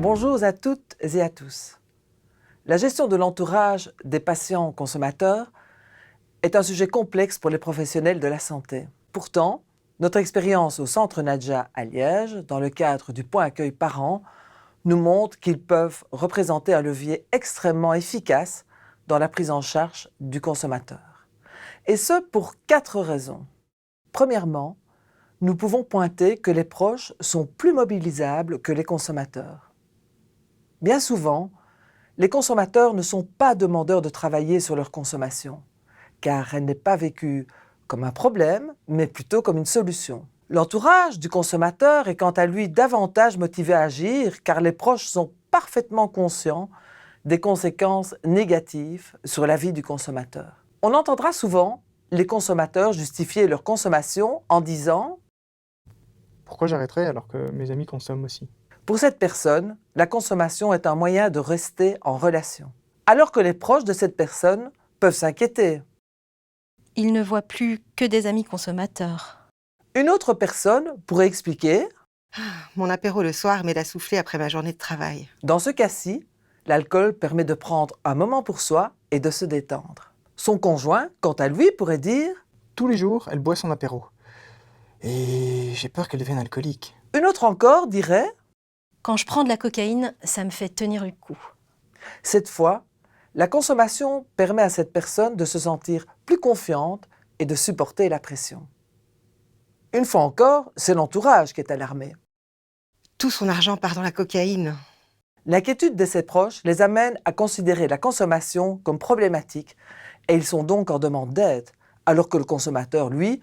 Bonjour à toutes et à tous. La gestion de l'entourage des patients consommateurs est un sujet complexe pour les professionnels de la santé. Pourtant, notre expérience au Centre Nadja à Liège, dans le cadre du point accueil parents, nous montre qu'ils peuvent représenter un levier extrêmement efficace dans la prise en charge du consommateur. Et ce, pour 4 raisons. Premièrement, nous pouvons pointer que les proches sont plus mobilisables que les consommateurs. Bien souvent, les consommateurs ne sont pas demandeurs de travailler sur leur consommation, car elle n'est pas vécue comme un problème, mais plutôt comme une solution. L'entourage du consommateur est quant à lui davantage motivé à agir, car les proches sont parfaitement conscients des conséquences négatives sur la vie du consommateur. On entendra souvent les consommateurs justifier leur consommation en disant « Pourquoi j'arrêterais alors que mes amis consomment aussi ?» Pour cette personne, la consommation est un moyen de rester en relation. Alors que les proches de cette personne peuvent s'inquiéter. Il ne voit plus que des amis consommateurs. Une autre personne pourrait expliquer Mon apéro le soir m'aide à souffler après ma journée de travail. Dans ce cas-ci, l'alcool permet de prendre un moment pour soi et de se détendre. Son conjoint, quant à lui, pourrait dire Tous les jours, elle boit son apéro. Et j'ai peur qu'elle devienne alcoolique. Une autre encore dirait Quand je prends de la cocaïne, ça me fait tenir le coup. Cette fois, la consommation permet à cette personne de se sentir plus confiante et de supporter la pression. Une fois encore, c'est l'entourage qui est alarmé. Tout son argent part dans la cocaïne. L'inquiétude de ses proches les amène à considérer la consommation comme problématique et ils sont donc en demande d'aide, alors que le consommateur, lui,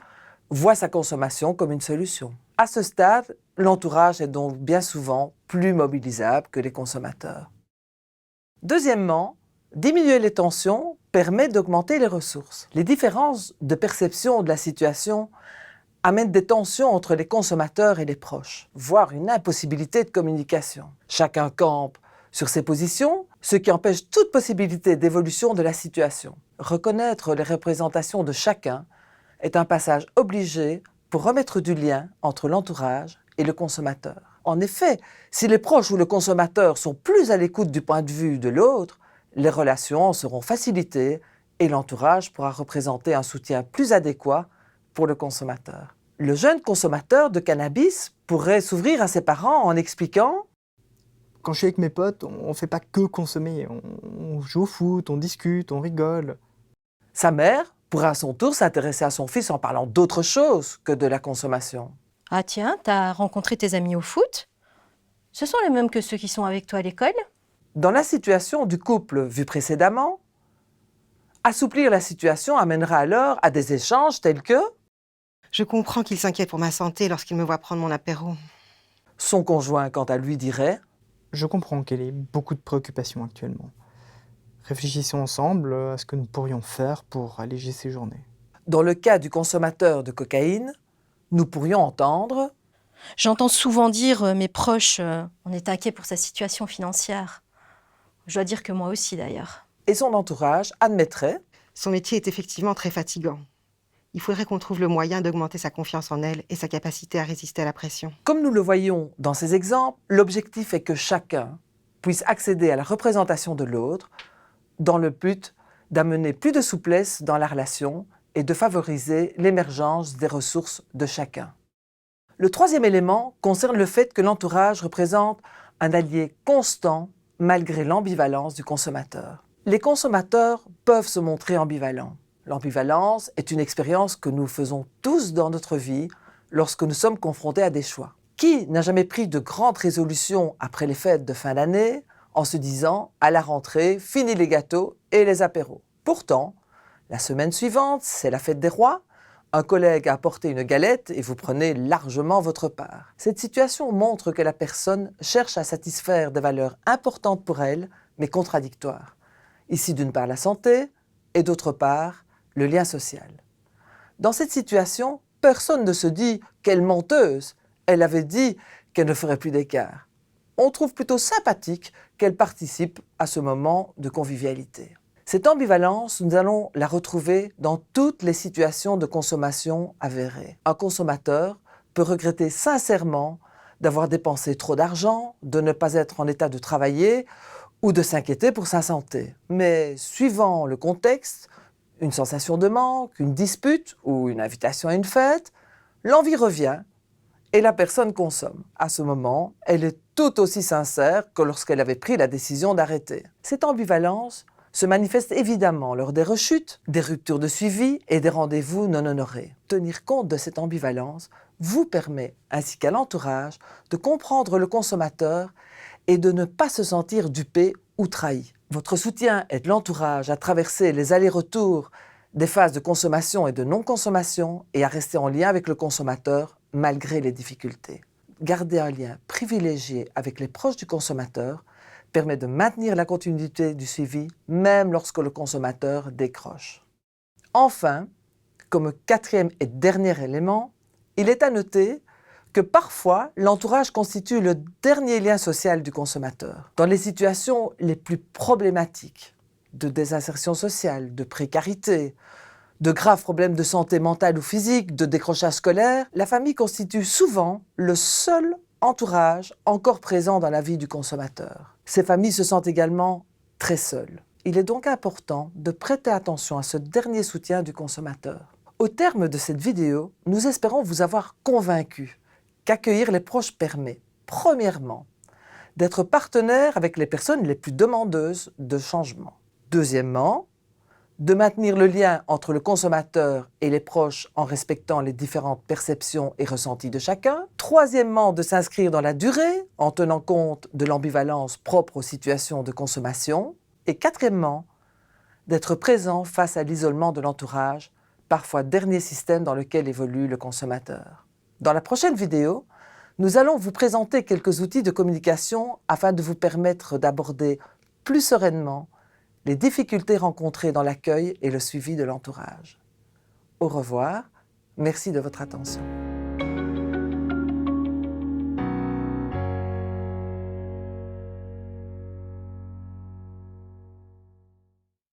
voit sa consommation comme une solution. À ce stade, l'entourage est donc bien souvent plus mobilisable que les consommateurs. Deuxièmement, diminuer les tensions permet d'augmenter les ressources. Les différences de perception de la situation amènent des tensions entre les consommateurs et les proches, voire une impossibilité de communication. Chacun campe sur ses positions, ce qui empêche toute possibilité d'évolution de la situation. Reconnaître les représentations de chacun est un passage obligé pour remettre du lien entre l'entourage et le consommateur. En effet, si les proches ou le consommateur sont plus à l'écoute du point de vue de l'autre, les relations seront facilitées et l'entourage pourra représenter un soutien plus adéquat pour le consommateur. Le jeune consommateur de cannabis pourrait s'ouvrir à ses parents en expliquant Quand je suis avec mes potes, on ne fait pas que consommer. On joue au foot, on discute, on rigole. Sa mère pourrait à son tour s'intéresser à son fils en parlant d'autre chose que de la consommation. Ah tiens, t'as rencontré tes amis au foot? Ce sont les mêmes que ceux qui sont avec toi à l'école? Dans la situation du couple vue précédemment, assouplir la situation amènera alors à des échanges tels que Je comprends qu'il s'inquiète pour ma santé lorsqu'il me voit prendre mon apéro. son conjoint, quant à lui, dirait Je comprends qu'elle ait beaucoup de préoccupations actuellement. Réfléchissons ensemble à ce que nous pourrions faire pour alléger ses journées. Dans le cas du consommateur de cocaïne, nous pourrions entendre J'entends souvent dire mes proches, on est inquiet pour sa situation financière. Je dois dire que moi aussi d'ailleurs. et son entourage admettrait Son métier est effectivement très fatigant. Il faudrait qu'on trouve le moyen d'augmenter sa confiance en elle et sa capacité à résister à la pression. Comme nous le voyons dans ces exemples, l'objectif est que chacun puisse accéder à la représentation de l'autre dans le but d'amener plus de souplesse dans la relation et de favoriser l'émergence des ressources de chacun. Le troisième élément concerne le fait que l'entourage représente un allié constant malgré l'ambivalence du consommateur. Les consommateurs peuvent se montrer ambivalents. L'ambivalence est une expérience que nous faisons tous dans notre vie lorsque nous sommes confrontés à des choix. Qui n'a jamais pris de grandes résolutions après les fêtes de fin d'année en se disant « à la rentrée, fini les gâteaux et les apéros ». Pourtant, la semaine suivante, c'est la fête des rois, un collègue a apporté une galette et vous prenez largement votre part. Cette situation montre que la personne cherche à satisfaire des valeurs importantes pour elle, mais contradictoires. Ici, d'une part, la santé et d'autre part, le lien social. Dans cette situation, personne ne se dit « quelle menteuse !» Elle avait dit qu'elle ne ferait plus d'écart. On trouve plutôt sympathique qu'elle participe à ce moment de convivialité. Cette ambivalence, nous allons la retrouver dans toutes les situations de consommation avérées. Un consommateur peut regretter sincèrement d'avoir dépensé trop d'argent, de ne pas être en état de travailler ou de s'inquiéter pour sa santé. Mais suivant le contexte, une sensation de manque, une dispute ou une invitation à une fête, l'envie revient et la personne consomme. À ce moment, elle est tout aussi sincère que lorsqu'elle avait pris la décision d'arrêter. Cette ambivalence se manifeste évidemment lors des rechutes, des ruptures de suivi et des rendez-vous non honorés. Tenir compte de cette ambivalence vous permet, ainsi qu'à l'entourage, de comprendre le consommateur et de ne pas se sentir dupé ou trahi. Votre soutien aide l'entourage à traverser les allers-retours des phases de consommation et de non-consommation et à rester en lien avec le consommateur malgré les difficultés. Garder un lien privilégié avec les proches du consommateur permet de maintenir la continuité du suivi même lorsque le consommateur décroche. Enfin, comme quatrième et dernier élément, il est à noter que parfois l'entourage constitue le dernier lien social du consommateur. Dans les situations les plus problématiques de désinsertion sociale, de précarité, de graves problèmes de santé mentale ou physique, de décrochage scolaire, la famille constitue souvent le seul entourage encore présent dans la vie du consommateur. Ces familles se sentent également très seules. Il est donc important de prêter attention à ce dernier soutien du consommateur. Au terme de cette vidéo, nous espérons vous avoir convaincu qu'accueillir les proches permet, premièrement, d'être partenaire avec les personnes les plus demandeuses de changement. Deuxièmement, de maintenir le lien entre le consommateur et les proches en respectant les différentes perceptions et ressentis de chacun. Troisièmement, de s'inscrire dans la durée en tenant compte de l'ambivalence propre aux situations de consommation. Et quatrièmement, d'être présent face à l'isolement de l'entourage, parfois dernier système dans lequel évolue le consommateur. Dans la prochaine vidéo, nous allons vous présenter quelques outils de communication afin de vous permettre d'aborder plus sereinement les difficultés rencontrées dans l'accueil et le suivi de l'entourage. Au revoir, merci de votre attention.